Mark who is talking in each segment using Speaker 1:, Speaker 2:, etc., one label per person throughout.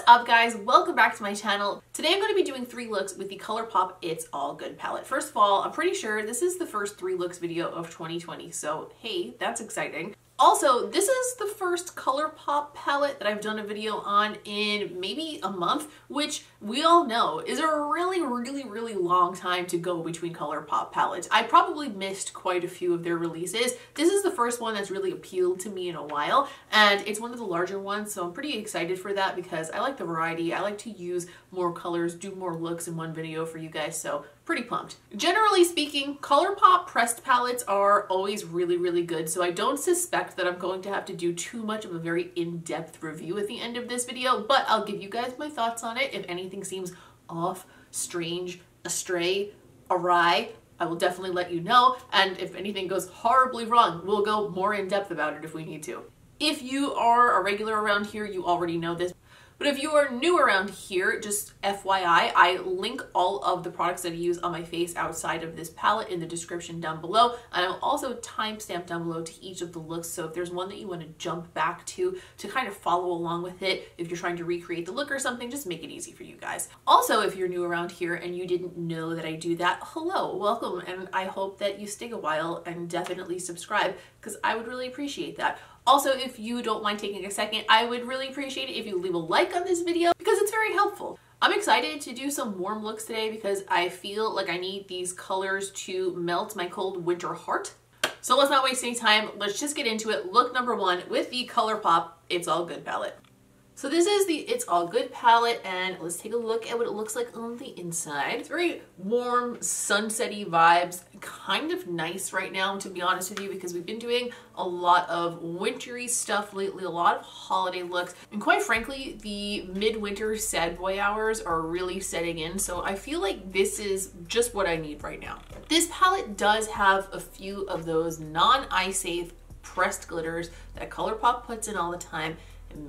Speaker 1: up, guys? Welcome back to my channel. Today I'm going to be doing 3 looks with the ColourPop It's All Good palette. First of all, I'm pretty sure this is the first 3 looks video of 2020, so hey, that's exciting. Also, this is the first ColourPop palette that I've done a video on in maybe a month, which we all know is a really long time to go between ColourPop palettes. I probably missed quite a few of their releases. This is the first one that's really appealed to me in a while, and it's one of the larger ones, so I'm pretty excited for that because I like the variety. I like to use more colors, do more looks in one video for you guys, so pretty pumped. Generally speaking, ColourPop pressed palettes are always really good, so I don't suspect that I'm going to have to do too much of a very in-depth review at the end of this video, but I'll give you guys my thoughts on it. If anything seems off, strange, astray, awry, I will definitely let you know, and if anything goes horribly wrong, we'll go more in depth about it if we need to. If you are a regular around here, you already know this. But if you are new around here, just FYI, I link all of the products that I use on my face outside of this palette in the description down below. And I'll also timestamp down below to each of the looks. So if there's one that you want to jump back to kind of follow along with it, if you're trying to recreate the look or something, just make it easy for you guys. Also, if you're new around here and you didn't know that I do that, hello, welcome. And I hope that you stay a while and definitely subscribe because I would really appreciate that. Also, if you don't mind taking a second, I would really appreciate it if you leave a like on this video because it's very helpful. I'm excited to do some warm looks today because I feel like I need these colors to melt my cold winter heart. So let's not waste any time. Let's just get into it. Look number 1 with the ColourPop It's All Good palette. So this is the It's All Good palette, and let's take a look at what it looks like on the inside. It's very warm, sunsetty vibes, kind of nice right now, to be honest with you, because we've been doing a lot of wintry stuff lately, a lot of holiday looks, and quite frankly, the midwinter sad boy hours are really setting in, so I feel like this is just what I need right now. This palette does have a few of those non-eye safe pressed glitters that ColourPop puts in all the time,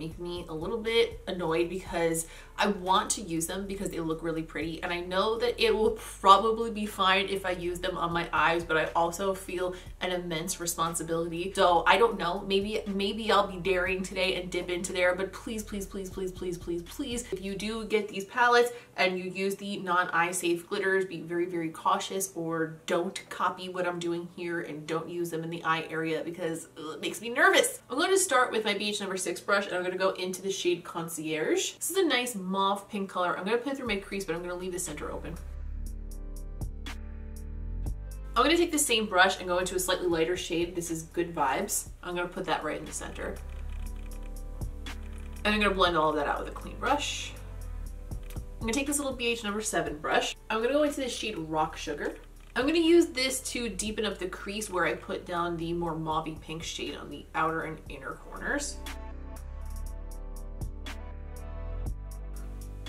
Speaker 1: make me a little bit annoyed because I want to use them because they look really pretty, and I know that it will probably be fine if I use them on my eyes, but I also feel an immense responsibility. So I don't know, maybe I'll be daring today and dip into there, but please, if you do get these palettes and you use the non-eye safe glitters, be very cautious, or don't copy what I'm doing here and don't use them in the eye area because it makes me nervous. I'm going to start with my BH number 6 brush, and I'm going to go into the shade Concierge. This is a nice mauve pink color. I'm going to put it through my crease, but I'm going to leave the center open. I'm going to take the same brush and go into a slightly lighter shade. This is Good Vibes. I'm going to put that right in the center. And I'm going to blend all of that out with a clean brush. I'm going to take this little BH number 7 brush. I'm going to go into the shade Rock Sugar. I'm going to use this to deepen up the crease where I put down the more mauvey pink shade on the outer and inner corners.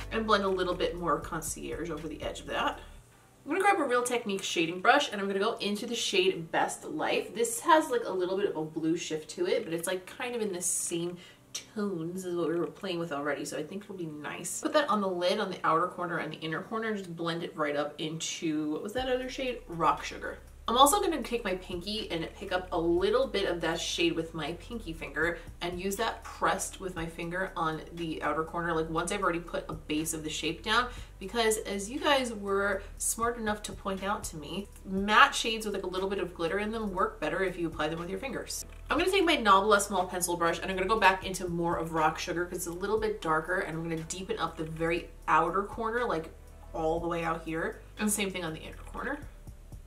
Speaker 1: And blend a little bit more Concierge over the edge of that. I'm gonna grab a Real Technique shading brush, and I'm gonna go into the shade Best Life. This has like a little bit of a blue shift to it, but it's like kind of in the same tones as what we were playing with already, so I think it'll be nice. Put that on the lid on the outer corner and the inner corner, just blend it right up into, what was that other shade? Rock Sugar. I'm also going to take my pinky and pick up a little bit of that shade with my pinky finger and use that pressed with my finger on the outer corner, like once I've already put a base of the shape down, because as you guys were smart enough to point out to me, matte shades with like a little bit of glitter in them work better if you apply them with your fingers. I'm going to take my NABLA small pencil brush, and I'm going to go back into more of Rock Sugar because it's a little bit darker, and I'm going to deepen up the very outer corner, like all the way out here, and same thing on the inner corner.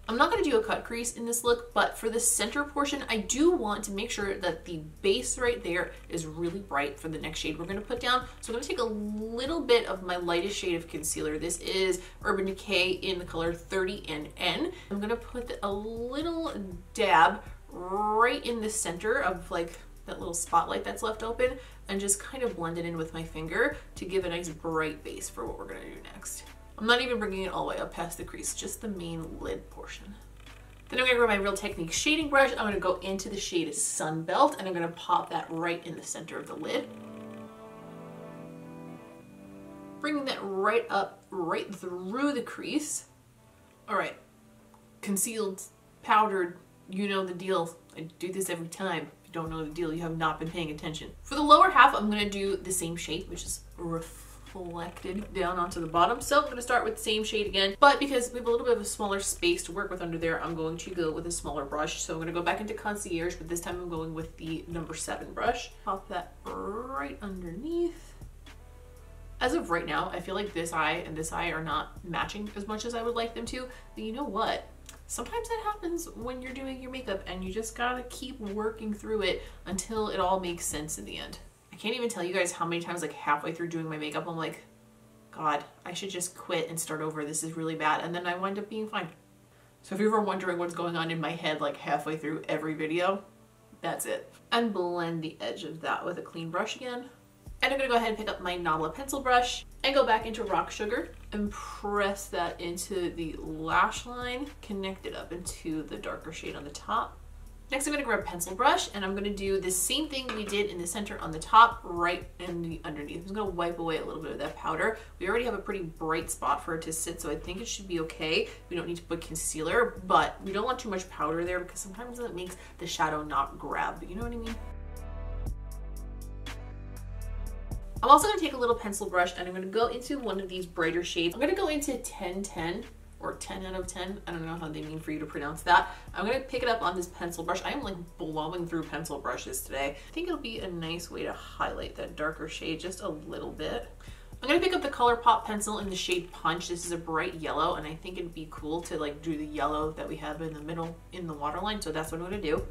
Speaker 1: I'm not going to do a cut crease in this look, but for the center portion, I do want to make sure that the base right there is really bright for the next shade we're going to put down. So I'm going to take a little bit of my lightest shade of concealer. This is Urban Decay in the color 30NN. I'm going to put a little dab right in the center of like that little spotlight that's left open and just kind of blend it in with my finger to give a nice bright base for what we're going to do next. I'm not even bringing it all the way up past the crease, just the main lid portion. Then I'm going to grab my Real Technique shading brush. I'm going to go into the shade Sunbelt, and I'm going to pop that right in the center of the lid. Bringing that right up, right through the crease. All right, concealed, powdered, you know the deal. I do this every time. If you don't know the deal, you have not been paying attention. For the lower half, I'm going to do the same shape, which is Reflect. reflected down onto the bottom. So I'm going to start with the same shade again, but because we have a little bit of a smaller space to work with under there, I'm going to go with a smaller brush. So I'm going to go back into Concierge, but this time I'm going with the number 7 brush. Pop that right underneath. As of right now, I feel like this eye and this eye are not matching as much as I would like them to, but you know what? Sometimes that happens when you're doing your makeup and you just gotta keep working through it until it all makes sense in the end. I can't even tell you guys how many times like halfway through doing my makeup I'm like, God, I should just quit and start over. This is really bad. And then I wind up being fine. So if you're ever wondering what's going on in my head like halfway through every video, that's it. And blend the edge of that with a clean brush again. And I'm gonna go ahead and pick up my NABLA pencil brush and go back into Rock Sugar and press that into the lash line, connect it up into the darker shade on the top. Next, I'm gonna grab a pencil brush and I'm gonna do the same thing we did in the center on the top, right in the underneath. I'm just gonna wipe away a little bit of that powder. We already have a pretty bright spot for it to sit, so I think it should be okay. We don't need to put concealer, but we don't want too much powder there because sometimes that makes the shadow not grab, you know what I mean? I'm also going to take a little pencil brush and I'm going to go into one of these brighter shades. I'm going to go into 1010 or 10 out of 10. I don't know how they mean for you to pronounce that. I'm going to pick it up on this pencil brush. I am like blowing through pencil brushes today. I think it'll be a nice way to highlight that darker shade just a little bit. I'm going to pick up the ColourPop pencil in the shade Punch. This is a bright yellow and I think it'd be cool to like do the yellow that we have in the middle in the waterline. So that's what I'm going to do.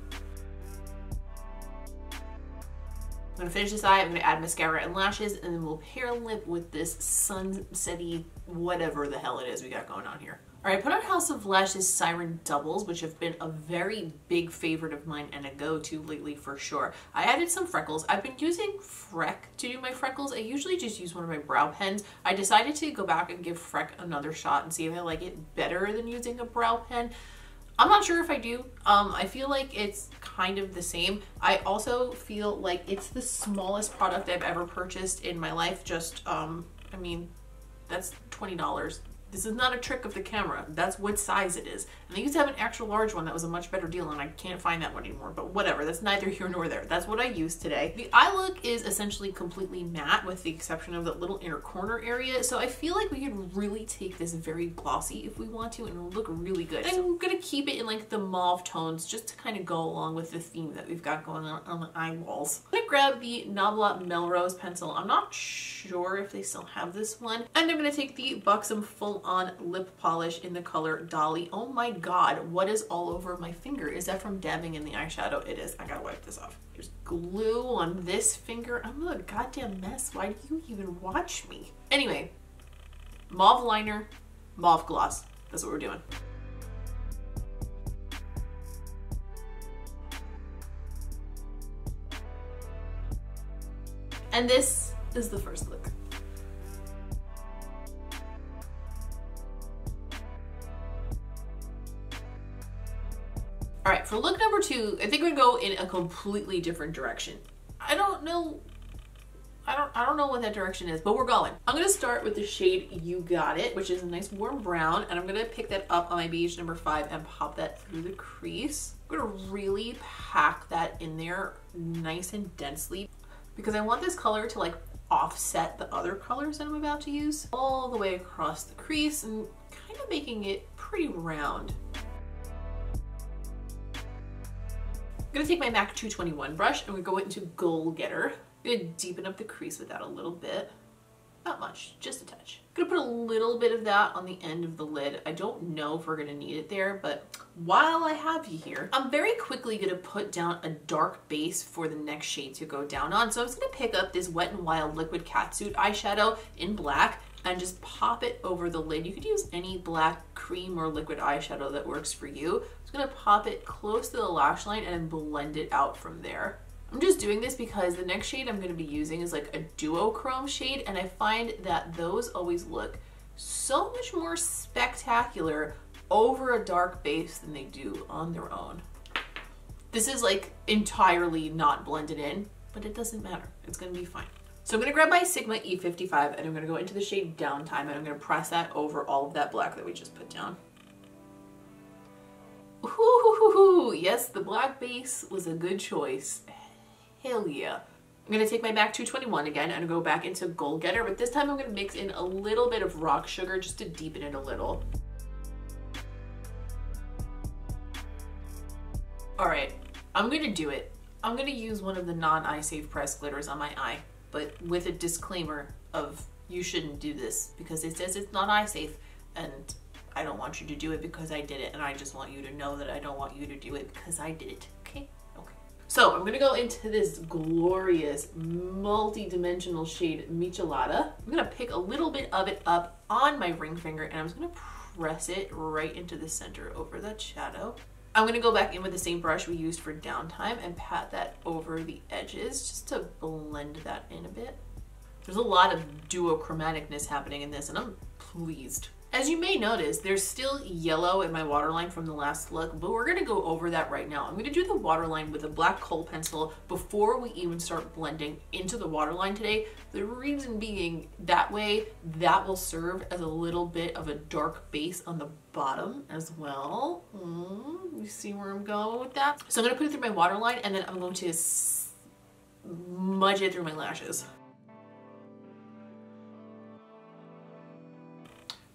Speaker 1: I'm gonna finish this eye, I'm gonna add mascara and lashes, and then we'll pair lip with this sunsetty whatever the hell it is we got going on here. All right, put on House of Lashes SIREN Doubles, which have been a very big favorite of mine and a go-to lately for sure. I added some freckles. I've been using FRECK to do my freckles. I usually just use one of my brow pens. I decided to go back and give FRECK another shot and see if I like it better than using a brow pen. I'm not sure if I do. I feel like it's kind of the same. I also feel like it's the smallest product I've ever purchased in my life. Just, I mean, that's $20. This is not a trick of the camera. That's what size it is. And they used to have an extra large one that was a much better deal and I can't find that one anymore, but whatever, that's neither here nor there. That's what I used today. The eye look is essentially completely matte with the exception of the little inner corner area. So I feel like we could really take this very glossy if we want to and it'll look really good. And I'm gonna keep it in like the mauve tones just to kind of go along with the theme that we've got going on the eyeballs. I'm gonna grab the NABLA Melrose pencil. I'm not sure if they still have this one. And I'm gonna take the BUXOM Full On Lip Polish in the color Dolly. Oh my God, what is all over my finger? Is that from dabbing in the eyeshadow? It is. I gotta wipe this off. There's glue on this finger. I'm a goddamn mess. Why do you even watch me? Anyway, mauve liner, mauve gloss. That's what we're doing. And this is the first look. All right, for look number 2, I think we're gonna go in a completely different direction. I don't know what that direction is, but we're going. I'm gonna start with the shade You Got It, which is a nice warm brown, and I'm gonna pick that up on my beige number 5 and pop that through the crease. I'm gonna really pack that in there nice and densely because I want this color to like offset the other colors that I'm about to use all the way across the crease and kind of making it pretty round. I'm gonna take my MAC 221 brush and we're going into Goal Getter. I'm gonna deepen up the crease with that a little bit. Not much, just a touch. I'm gonna put a little bit of that on the end of the lid. I don't know if we're gonna need it there, but while I have you here, I'm very quickly gonna put down a dark base for the next shade to go down on. So I'm just gonna pick up this Wet n Wild Liquid Catsuit eyeshadow in black and just pop it over the lid. You could use any black cream or liquid eyeshadow that works for you. I'm just gonna pop it close to the lash line and blend it out from there. I'm just doing this because the next shade I'm going to be using is like a duochrome shade, and I find that those always look so much more spectacular over a dark base than they do on their own. This is like entirely not blended in, but it doesn't matter. It's going to be fine. So I'm going to grab my Sigma E55 and I'm going to go into the shade Downtime and I'm going to press that over all of that black that we just put down. Ooh, yes, the black base was a good choice. Hell yeah. I'm gonna take my MAC 221 again and go back into Goal Getter, but this time I'm gonna mix in a little bit of rock sugar just to deepen it a little. All right, I'm gonna do it. I'm gonna use one of the non-eye safe pressed glitters on my eye, but with a disclaimer of you shouldn't do this because it says it's not eye safe, and I don't want you to do it because I did it, and I just want you to know that I don't want you to do it because I did it, okay? Okay. So I'm gonna go into this glorious multi-dimensional shade Michelada. I'm gonna pick a little bit of it up on my ring finger and I'm just gonna press it right into the center over that shadow. I'm gonna go back in with the same brush we used for Downtime and pat that over the edges just to blend that in a bit. There's a lot of duochromaticness happening in this and I'm pleased. As you may notice, there's still yellow in my waterline from the last look, but we're gonna go over that right now. I'm gonna do the waterline with a black kohl pencil before we even start blending into the waterline today. The reason being that way, that will serve as a little bit of a dark base on the bottom as well. You see where I'm going with that? So I'm gonna put it through my waterline and then I'm going to smudge it through my lashes.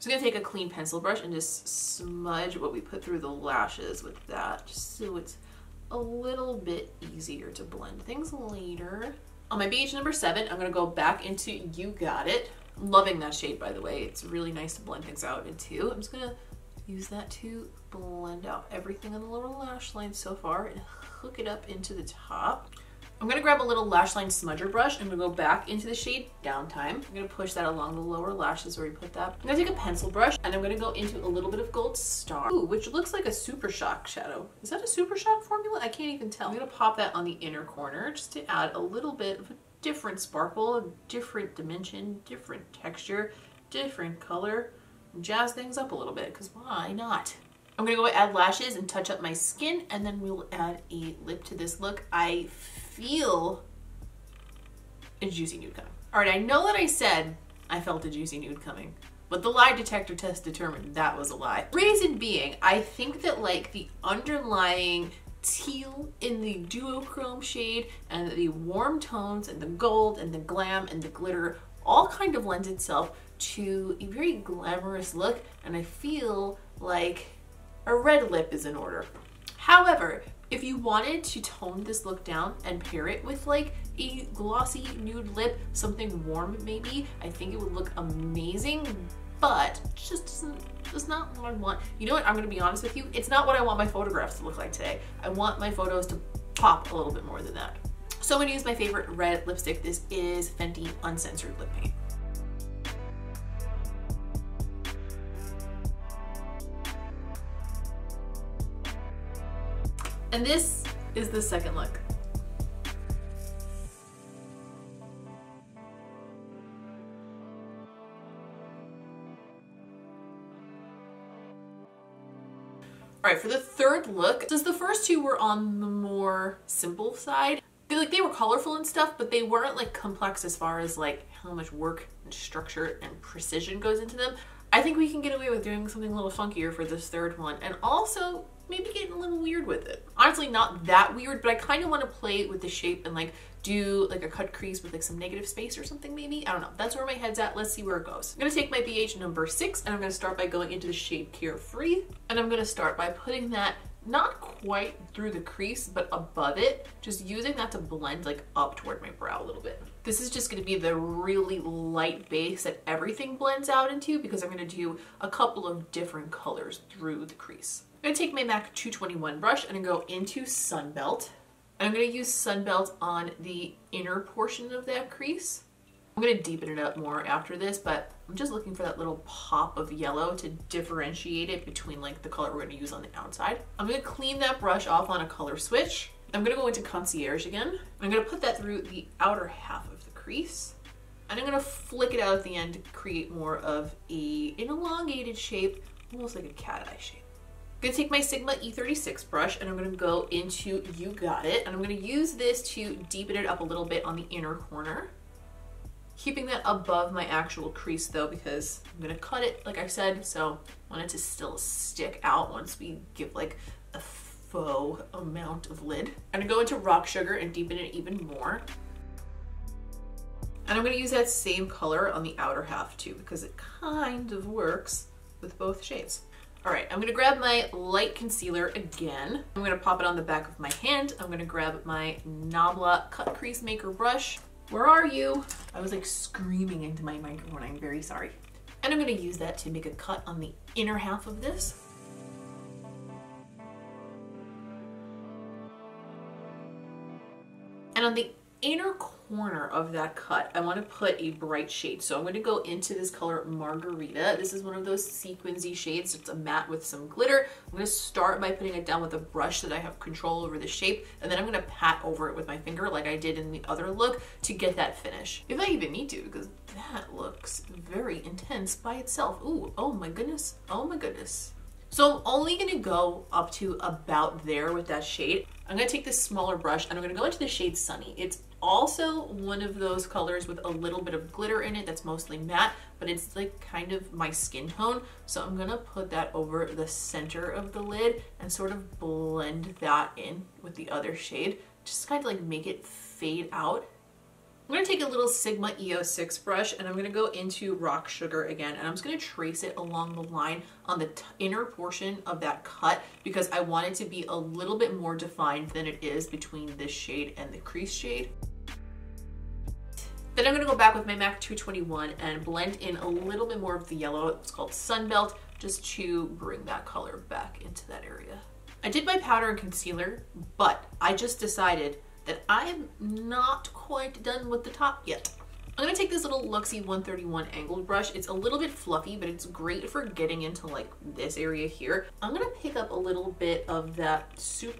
Speaker 1: So I'm gonna take a clean pencil brush and just smudge what we put through the lashes with that, just so it's a little bit easier to blend things later. On my beige number 7, I'm gonna go back into You Got It. I'm loving that shade, by the way. It's really nice to blend things out into. I'm just gonna use that to blend out everything on the lower lash line so far and hook it up into the top. I'm gonna grab a little lash line smudger brush. I'm gonna go back into the shade Downtime. I'm gonna push that along the lower lashes where we put that. I'm gonna take a pencil brush and I'm gonna go into a little bit of Gold Star, which looks like a Super Shock shadow. Is that a Super Shock formula? I can't even tell. I'm gonna pop that on the inner corner just to add a little bit of a different sparkle, a different dimension, different texture, different color, jazz things up a little bit, because why not? I'm gonna go add lashes and touch up my skin, and then we'll add a lip to this look. I feel a juicy nude coming. All right, I know that I said I felt a juicy nude coming, but the lie detector test determined that was a lie. Reason being, I think that like the underlying teal in the duochrome shade and the warm tones and the gold and the glam and the glitter all kind of lends itself to a very glamorous look, and I feel like a red lip is in order. However, if you wanted to tone this look down and pair it with like a glossy nude lip, something warm maybe, I think it would look amazing, but just that's not what I want. You know what, I'm gonna be honest with you, it's not what I want my photographs to look like today. I want my photos to pop a little bit more than that. So I'm gonna use my favorite red lipstick. This is Fenty Uncensored Lip Paint. And this is the second look. All right, for the third look, since the first two were on the more simple side, they were colorful and stuff, but they weren't like complex as far as like how much work and structure and precision goes into them. I think we can get away with doing something a little funkier for this third one, and also maybe getting a little weird with it. Honestly, not that weird, but I kind of want to play with the shape and like do like a cut crease with like some negative space or something maybe. I don't know. That's where my head's at. Let's see where it goes. I'm going to take my BH number 6 and I'm going to start by going into the shade Carefree. And I'm going to start by putting that not quite through the crease, but above it, just using that to blend like up toward my brow a little bit. This is just going to be the really light base that everything blends out into, because I'm going to do a couple of different colors through the crease. I'm going to take my MAC 221 brush and go into Sunbelt. I'm going to use Sunbelt on the inner portion of that crease. I'm going to deepen it up more after this, but I'm just looking for that little pop of yellow to differentiate it between like the color we're going to use on the outside. I'm going to clean that brush off on a color switch. I'm going to go into Concierge again. I'm going to put that through the outer half of the crease. And I'm going to flick it out at the end to create more of an elongated shape, almost like a cat eye shape. I'm going to take my Sigma E36 brush and I'm going to go into You Got It. And I'm going to use this to deepen it up a little bit on the inner corner. Keeping that above my actual crease though, because I'm going to cut it like I said, so I want it to still stick out once we give like a faux amount of lid. I'm going to go into Rock Sugar and deepen it even more. And I'm gonna use that same color on the outer half too, because it kind of works with both shades. All right, I'm gonna grab my light concealer again. I'm gonna pop it on the back of my hand. I'm gonna grab my NABLA Cut Crease Maker brush. Where are you? I was like screaming into my microphone, I'm very sorry. And I'm gonna use that to make a cut on the inner half of this. And on the inner corner of that cut, I want to put a bright shade. So I'm going to go into this color Margarita. This is one of those sequensy shades. It's a matte with some glitter. I'm going to start by putting it down with a brush so that I have control over the shape. And then I'm going to pat over it with my finger like I did in the other look to get that finish. If I even need to, because that looks very intense by itself. Ooh, oh my goodness. Oh my goodness. So I'm only gonna go up to about there with that shade. I'm gonna take this smaller brush and I'm gonna go into the shade Sunny. It's also one of those colors with a little bit of glitter in it that's mostly matte, but it's like kind of my skin tone. So I'm gonna put that over the center of the lid and sort of blend that in with the other shade. Just kind of like make it fade out. I'm going to take a little Sigma EO6 brush and I'm going to go into Rock Sugar again, and I'm just going to trace it along the line on the inner portion of that cut because I want it to be a little bit more defined than it is between this shade and the crease shade. Then I'm going to go back with my MAC 221 and blend in a little bit more of the yellow. It's called Sunbelt, just to bring that color back into that area. I did my powder and concealer, but I just decided that I am not quite done with the top yet. I'm gonna take this little LUXE 131 angled brush. It's a little bit fluffy, but it's great for getting into like this area here. I'm gonna pick up a little bit of that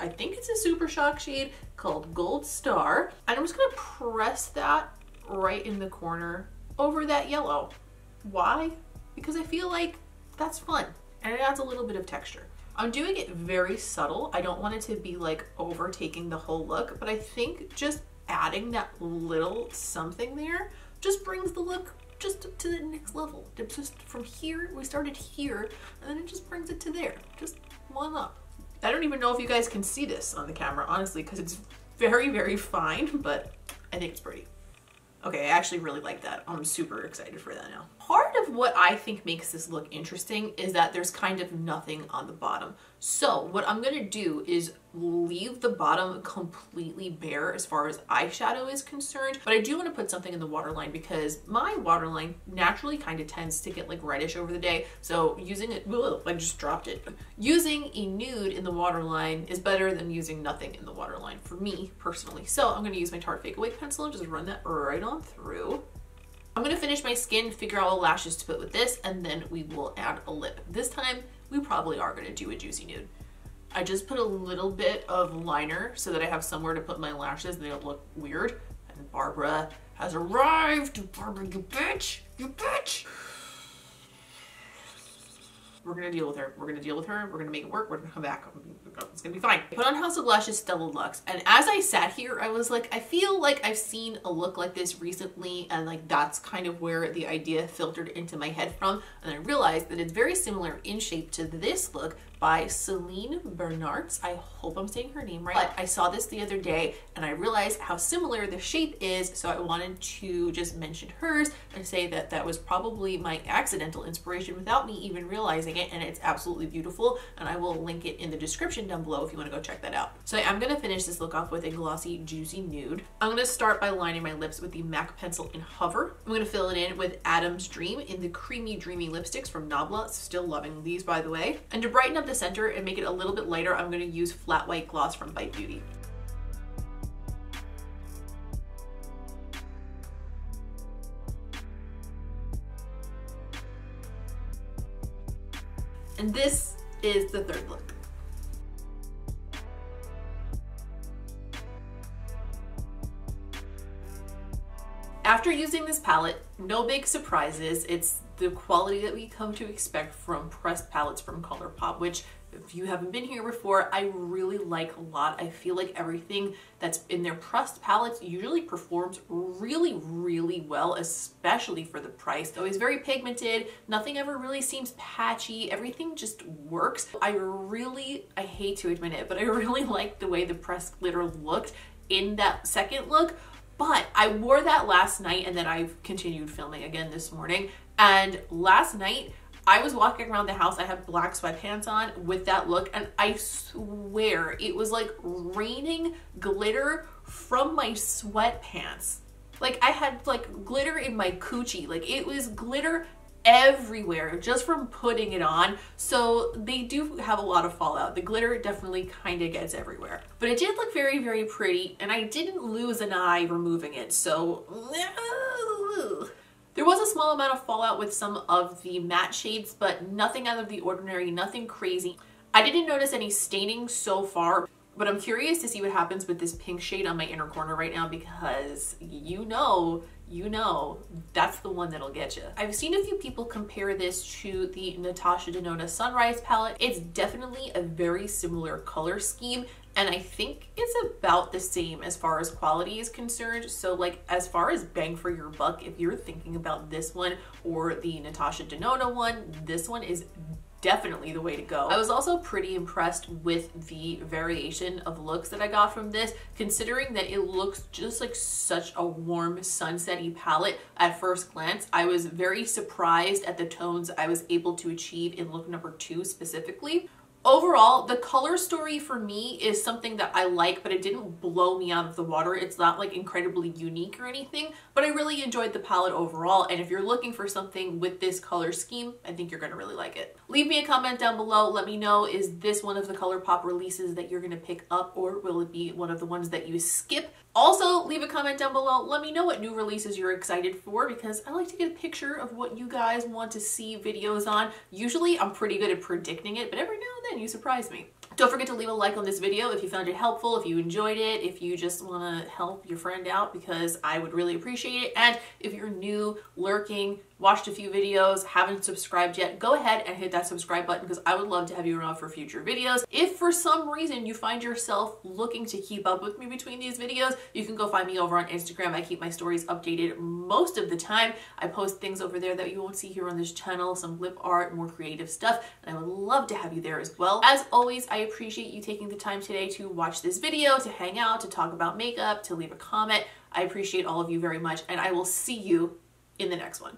Speaker 1: I think it's a Super Shock shade called Gold Star. And I'm just gonna press that right in the corner over that yellow. Why? Because I feel like that's fun and it adds a little bit of texture. I'm doing it very subtle. I don't want it to be like overtaking the whole look, but I think just adding that little something there just brings the look just to the next level. It's just from here, we started here, and then it just brings it to there. Just one up. I don't even know if you guys can see this on the camera, honestly, because it's very, very fine, but I think it's pretty. Okay, I actually really like that. I'm super excited for that now. Part of what I think makes this look interesting is that there's kind of nothing on the bottom. So what I'm gonna do is leave the bottom completely bare as far as eyeshadow is concerned, but I do want to put something in the waterline because my waterline naturally kind of tends to get like reddish over the day. So using it, ugh, I just dropped it. Using a nude in the waterline is better than using nothing in the waterline for me personally. So I'm gonna use my Tarte Fake Awake pencil and just run that right on through. I'm gonna finish my skin, figure out what lashes to put with this, and then we will add a lip. This time, we probably are gonna do a juicy nude. I just put a little bit of liner so that I have somewhere to put my lashes and they don't look weird. And Barbara has arrived. Barbara, you bitch, you bitch. We're gonna deal with her. We're gonna deal with her. We're gonna make it work. We're gonna come back. It's gonna be fine. I put on House of Lashes Stella Luxe, and as I sat here, I was like, I feel like I've seen a look like this recently, and like that's kind of where the idea filtered into my head from. And I realized that it's very similar in shape to this look by Celine Bernards. I hope I'm saying her name right. But I saw this the other day and I realized how similar the shape is, so I wanted to just mention hers and say that that was probably my accidental inspiration without me even realizing it, and it's absolutely beautiful, and I will link it in the description down below if you want to go check that out. So I'm going to finish this look off with a glossy, juicy nude. I'm going to start by lining my lips with the MAC pencil in Hover. I'm going to fill it in with Adam's Dream in the Creamy Dreamy lipsticks from NABLA. Still loving these, by the way. And to brighten up the center and make it a little bit lighter, I'm going to use Flat White Gloss from Bite Beauty. And this is the third look. After using this palette, no big surprises. It's the quality that we come to expect from pressed palettes from ColourPop, which if you haven't been here before, I really like a lot. I feel like everything that's in their pressed palettes usually performs really, really well, especially for the price. It's always very pigmented. Nothing ever really seems patchy. Everything just works. I hate to admit it, but I really like the way the pressed glitter looked in that second look. But I wore that last night and then I've continued filming again this morning. And last night I was walking around the house, I had black sweatpants on with that look, and I swear it was like raining glitter from my sweatpants. Like I had like glitter in my coochie, like it was glitter everywhere just from putting it on. So they do have a lot of fallout. The glitter definitely kind of gets everywhere, but it did look very, very pretty, and I didn't lose an eye removing it. So there was a small amount of fallout with some of the matte shades, but nothing out of the ordinary, nothing crazy. I didn't notice any staining so far, but I'm curious to see what happens with this pink shade on my inner corner right now, because you know, that's the one that'll get you. I've seen a few people compare this to the Natasha Denona Sunrise palette. It's definitely a very similar color scheme, and I think it's about the same as far as quality is concerned. So like as far as bang for your buck, if you're thinking about this one or the Natasha Denona one, this one is definitely the way to go. I was also pretty impressed with the variation of looks that I got from this, considering that it looks just like such a warm sunset-y palette at first glance. I was very surprised at the tones I was able to achieve in look number 2 specifically. Overall, the color story for me is something that I like, but it didn't blow me out of the water. It's not like incredibly unique or anything, but I really enjoyed the palette overall. And if you're looking for something with this color scheme, I think you're gonna really like it. Leave me a comment down below. Let me know, is this one of the ColourPop releases that you're gonna pick up, or will it be one of the ones that you skip? Also, leave a comment down below. Let me know what new releases you're excited for, because I like to get a picture of what you guys want to see videos on. Usually I'm pretty good at predicting it, but every now and then you surprise me. Don't forget to leave a like on this video if you found it helpful, if you enjoyed it, if you just want to help your friend out, because I would really appreciate it. And if you're new, lurking, watched a few videos, haven't subscribed yet, go ahead and hit that subscribe button, because I would love to have you around for future videos. If for some reason you find yourself looking to keep up with me between these videos, you can go find me over on Instagram. I keep my stories updated most of the time. I post things over there that you won't see here on this channel, some lip art, more creative stuff, and I would love to have you there as well. As always, I appreciate you taking the time today to watch this video, to hang out, to talk about makeup, to leave a comment. I appreciate all of you very much, and I will see you in the next one.